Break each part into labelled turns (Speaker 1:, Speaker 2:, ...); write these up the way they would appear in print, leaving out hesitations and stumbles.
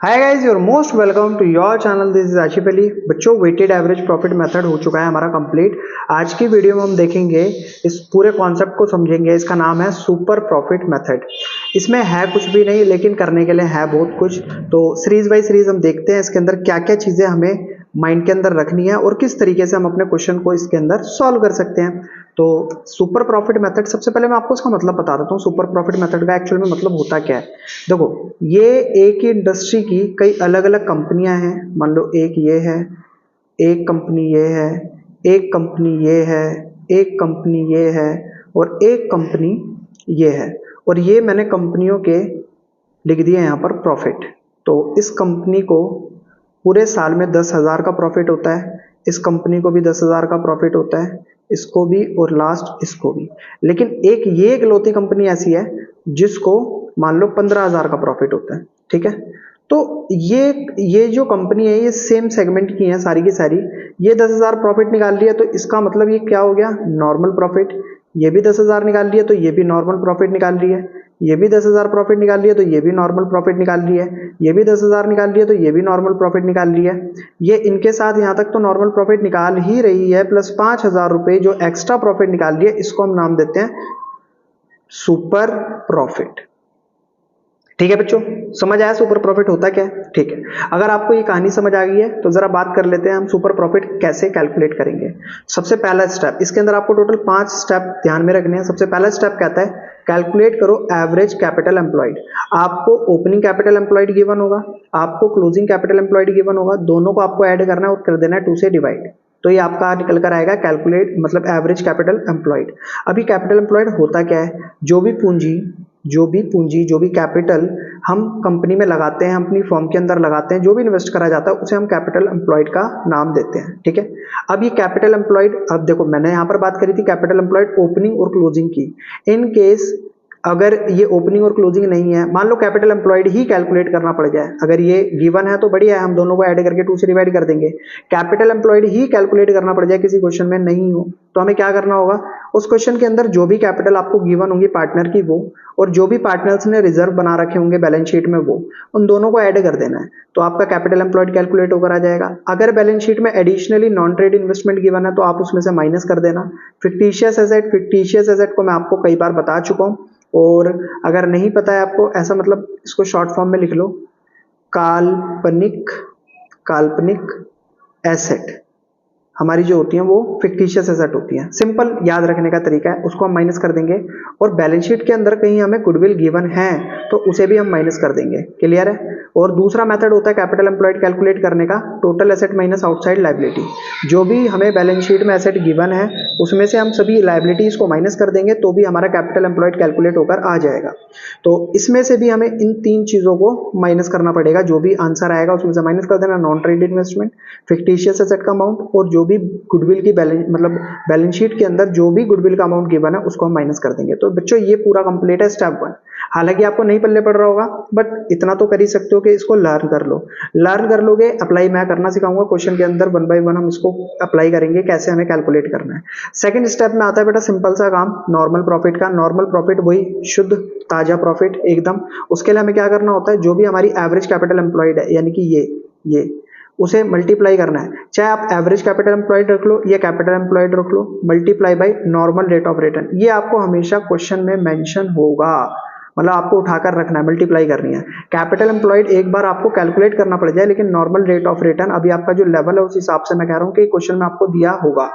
Speaker 1: Hi guys, your most welcome to your channel. This is Ashif Ali. बच्चों, weighted average profit method हो चुका है हमारा कंप्लीट। आज की वीडियो में हम देखेंगे, इस पूरे कॉन्सेप्ट को समझेंगे। इसका नाम है सुपर प्रॉफिट मेथड। इसमें है कुछ भी नहीं, लेकिन करने के लिए है बहुत कुछ। तो सीरीज बाय सीरीज हम देखते हैं इसके अंदर क्या क्या चीजें हमें माइंड के अंदर रखनी है और किस तरीके से हम अपने क्वेश्चन को इसके अंदर सॉल्व कर सकते हैं। तो सुपर प्रॉफिट मेथड, सबसे पहले मैं आपको इसका मतलब बता देता हूँ। सुपर प्रॉफिट मेथड का एक्चुअल में मतलब होता क्या है। देखो, ये एक ही इंडस्ट्री की कई अलग अलग कंपनियां हैं। मान लो एक ये है, एक कंपनी ये है, एक कंपनी ये है, एक कंपनी ये है और एक कंपनी ये है। और ये मैंने कंपनियों के लिख दिए यहाँ पर प्रॉफिट। तो इस कंपनी को पूरे साल में 10,000 का प्रॉफिट होता है, इस कंपनी को भी 10,000 का प्रॉफिट होता है, इसको भी और लास्ट इसको भी। लेकिन एक ये इकलौती कंपनी ऐसी है जिसको मान लो 15,000 का प्रॉफिट होता है। ठीक है, तो ये जो कंपनी है ये सेम सेगमेंट की है सारी की सारी। ये 10,000 प्रॉफिट निकाल लिया तो इसका मतलब ये क्या हो गया, नॉर्मल प्रॉफिट। ये भी 10,000 निकाल लिया तो ये भी नॉर्मल प्रॉफिट निकाल रही है। ये भी 10,000 प्रॉफिट निकाल लिया तो ये भी नॉर्मल प्रॉफिट निकाल रही है। ये भी 10,000 निकाल लिया तो ये भी नॉर्मल प्रॉफिट निकाल रही है। ये इनके साथ यहाँ तक तो नॉर्मल प्रॉफिट निकाल ही रही है, प्लस 5,000 रुपए जो एक्स्ट्रा प्रॉफिट निकाल रही है, इसको हम नाम देते हैं सुपर प्रॉफिट। ठीक है बच्चों, समझ आया सुपर प्रॉफिट होता क्या है। ठीक है, अगर आपको ये कहानी समझ आ गई है तो जरा बात कर लेते हैं हम सुपर प्रॉफिट कैसे कैलकुलेट करेंगे। सबसे पहला स्टेप, इसके अंदर आपको टोटल 5 स्टेप ध्यान में रखने हैं। सबसे पहला स्टेप कहता है कैलकुलेट करो एवरेज कैपिटल एम्प्लॉयड। आपको ओपनिंग कैपिटल एम्प्लॉयड गिवन होगा, आपको क्लोजिंग कैपिटल एम्प्लॉयड गिवन होगा, दोनों को आपको ऐड करना है और कर देना है 2 से डिवाइड। तो ये आपका निकल कर आएगा कैलकुलेट मतलब एवरेज कैपिटल एम्प्लॉयड। अभी कैपिटल एम्प्लॉयड होता क्या है, जो भी कैपिटल हम कंपनी में लगाते हैं, हम अपनी फर्म के अंदर लगाते हैं, जो भी इन्वेस्ट करा जाता है उसे हम कैपिटल एम्प्लॉयड का नाम देते हैं। ठीक है, अब ये कैपिटल एम्प्लॉयड, अब देखो मैंने यहां पर बात करी थी कैपिटल एम्प्लॉयड ओपनिंग और क्लोजिंग की। इन केस अगर ये ओपनिंग और क्लोजिंग नहीं है, मान लो कैपिटल एम्प्लॉयड ही कैलकुलेट करना पड़ जाए, अगर ये गिवन है तो बढ़िया है, हम दोनों को ऐड करके 2 से डिवाइड कर देंगे। कैपिटल एम्प्लॉयड ही कैलकुलेट करना पड़ जाए किसी क्वेश्चन में नहीं हो, तो हमें क्या करना होगा, उस क्वेश्चन के अंदर जो भी कैपिटल आपको गिवन होंगी पार्टनर की वो, और जो भी पार्टनर्स ने रिजर्व बना रखे होंगे बैलेंस शीट में वो, उन दोनों को ऐड कर देना है। तो आपका कैपिटल एम्प्लॉयड कैलकुलेट होकर आ जाएगा। अगर बैलेंस शीट में additionally non trade investment given है तो आप उसमें से माइनस कर देना। फिक्टिशियस एसेट को मैं आपको कई बार बता चुका हूं, और अगर नहीं पता है आपको, ऐसा मतलब इसको शॉर्ट फॉर्म में लिख लो, काल्पनिक काल्पनिक एसेट हमारी जो होती हैं वो फिक्टिशियस एसेट होती हैं। सिंपल याद रखने का तरीका है, उसको हम माइनस कर देंगे। और बैलेंस शीट के अंदर कहीं हमें गुडविल गिवन है तो उसे भी हम माइनस कर देंगे। क्लियर है। और दूसरा मेथड होता है कैपिटल एम्प्लॉयड कैलकुलेट करने का, total asset minus outside liability. जो भी हमें बैलेंस शीट में एसेट गिवन है उसमें से हम सभी लायबिलिटीज को माइनस कर देंगे तो भी हमारा कैपिटल एम्प्लॉयड कैलकुलेट होकर आ जाएगा। तो इसमें से भी हमें इन 3 चीजों को माइनस करना पड़ेगा। जो भी आंसर आएगा उसमें से माइनस कर देना, non trade investment, fictitious asset का अमाउंट, और जो भी गुडविल की बैलेंस शीट के अंदर जो भी गुडविल का अमाउंट गिवन है उसको हम माइनस कर देंगे। तो बच्चों ये पूरा कंप्लीट है स्टेप 1। हालांकि आपको नहीं पल्ले पड़ रहा होगा, बट इतना तो कर ही सकते हो कि इसको लर्न कर लो। लर्न कर लोगे, अप्लाई मैं करना सिखाऊंगा क्वेश्चन के अंदर, 1 बाय 1 हम इसको अप्लाई करेंगे कैसे हमें कैलकुलेट करना है। सेकंड स्टेप में आता है बेटा सिंपल सा काम, नॉर्मल प्रॉफिट का। नॉर्मल प्रॉफिट वही शुद्ध ताजा प्रॉफिट एकदम। उसके लिए हमें क्या करना होता है, जो भी हमारी एवरेज कैपिटल एम्प्लॉयड है, यानी कि ये उसे मल्टीप्लाई करना है। चाहे आप एवरेज कैपिटल एम्प्लॉयड रख लो या कैपिटल एम्प्लॉयड रख लो, multiply by normal rate of return. ये आपको हमेशा क्वेश्चन में मेंशन होगा, मतलब आपको उठाकर रखना है, मल्टीप्लाई करनी है। कैपिटल एम्प्लॉयड एक बार आपको कैलकुलेट करना पड़ जाए, लेकिन नॉर्मल रेट ऑफ रिटर्न अभी आपका जो लेवल है उस हिसाब से मैं कह रहा हूं कि क्वेश्चन में आपको दिया होगा।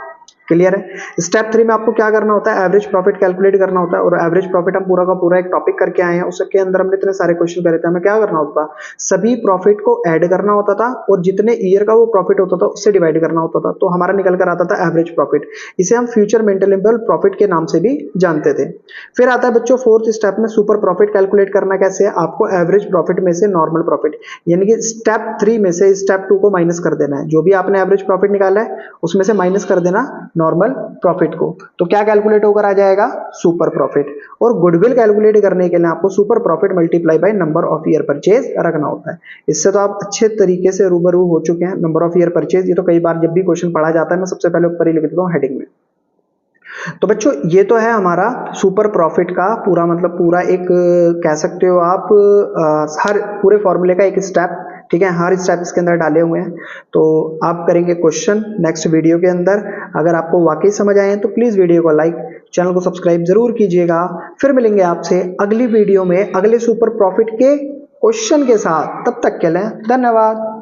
Speaker 1: क्लियर है। स्टेप 3 में आपको क्या करना होता है, एवरेज प्रॉफिट कैलकुलेट करना होता है। और एवरेज प्रॉफिट हम पूरा का पूरा एक टॉपिक करके आए हैं, उसके अंदर हमने इतने सारे क्वेश्चन करे थे। हमें क्या करना होता था, सभी प्रॉफिट को ऐड करना होता था और जितने ईयर का वो प्रॉफिट होता था उससे डिवाइड करना होता था, तो हमारा निकल कर आता था एवरेज प्रॉफिट। इसे हम फ्यूचर मेंटेनेबल प्रॉफिट के नाम से भी जानते थे। फिर आता है बच्चों 4th स्टेप में सुपर प्रॉफिट कैलकुलेट करना कैसे है। आपको एवरेज प्रॉफिट में से नॉर्मल प्रॉफिट, यानी कि स्टेप 3 में से स्टेप 2 को माइनस कर देना है। जो भी आपने एवरेज प्रॉफिट निकाला है उसमें से माइनस कर देना नॉर्मल प्रॉफिट को। तो क्या कैलकुलेट होकर आ जाएगा, सुपर प्रॉफिट। और गुडविल कैलकुलेट करने के लिए आपको super profit multiply by number of year purchase रखना होता है। इससे तो आप अच्छे तरीके से रूबरू हो चुके हैं। नंबर ऑफ ईयर परचेज, ये तो कई बार जब भी क्वेश्चन पढ़ा जाता है मैं सबसे पहले ऊपर ही लिख देता हूं हेडिंग में। तो बच्चों ये तो है हमारा सुपर प्रॉफिट का पूरा, मतलब पूरा एक कह सकते हो आप हर पूरे फॉर्मूले का एक स्टेप ठीक है, हर स्टेप इसके अंदर डाले हुए हैं। तो आप करेंगे क्वेश्चन नेक्स्ट वीडियो के अंदर। अगर आपको वाकई समझ आए हैं तो प्लीज़ वीडियो को लाइक, चैनल को सब्सक्राइब जरूर कीजिएगा। फिर मिलेंगे आपसे अगली वीडियो में अगले सुपर प्रॉफिट के क्वेश्चन के साथ। तब तक के लिए धन्यवाद।